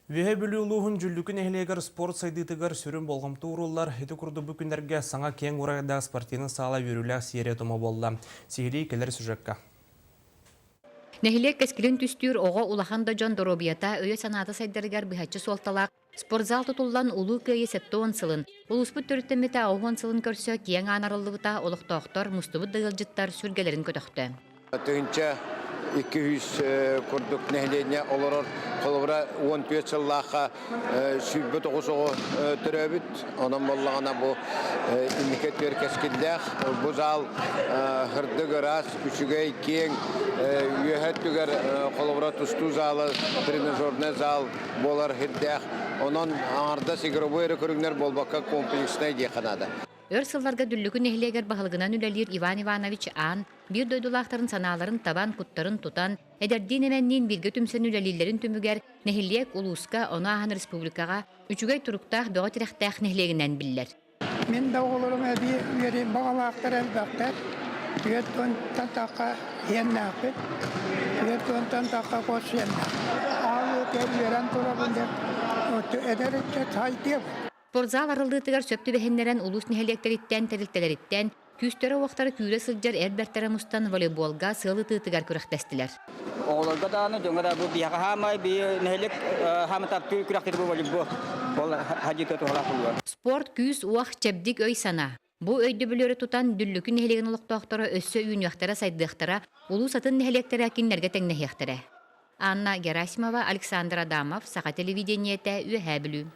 Веhe білуылуғын жүлдікін әхлегер спорт сайдытығар сүрін болғым туырулар, еті күрді бүкіндерге саңа кен ғұрайда спортины сала верулі сиере тома болды. Сиерей келер сүжекка. Нәхилек кәскілін түстүр оға улаханда Джон Доробията өйе санаты сайдыргар бихатчы солталақ. Спортзал тұтылдан улу көйе сәтті онсылын. Улуспыт түріттіметі ауған сылын көрсі кияң анарылығыта олықтақтар мұстыбыт дығылжыттар сүргелерін көтіқті. Тыгынча 200 курдук нәһлене олорор холбра 15 жыллаха сүббет огосого төрөбүт анан боллагана бу индикатор кескилдах бу зал хырдыгы раз үчүгөй кең үйөһөттүгөр холбра тусту залы тренажерный зал болар хирдах онон аңарда сигробойры көрүңнөр болбакка комплексный деханада. Өр сылларга дүллүгүн эхлегер бағылығынан үлелер Иван Иванович Ан, bir дойдулақтарын саналарын табан куттарын тутан, эдердин эменнин бирге түмсен үлелилерин түмүгер нехилек улуска она ахан республикага үчүгөй туруктах дога тирехтах нехилегинен биллер. Мен да оларым әби верен бағалақтар әлбәқтер, үйеттен тантаққа еннәқпет, үйеттен тантаққа қос еннәқ. Ал өтер верен тұрабынды әдәрітті тайтеп. Спортзал арылдытыгар сөптү бехеннерен улус нехилектериттен, терилтелериттен, күстөрө уақтары күйре сылжар әрбәрттері мұстан волейболга сылы тытыгар күрәқтестілер. Оғылға даны жоңыра бұл бияға хамай, бия нехилек хамытап түй күрәқтері бұл волейбол. Бұл хадиты тұғыла құлуар. Спорт күйіз уақ чәбдік өй сана. Бу өйді бүлері тұтан дүллүкін нехилеген олықтақтары өссө үйінуақтара сайдықтара, улус атын нехилектері әкінлерге тәңнехектері. Анна Герасимова, Александр Адамов, Сақа телевидениеті үйе білу.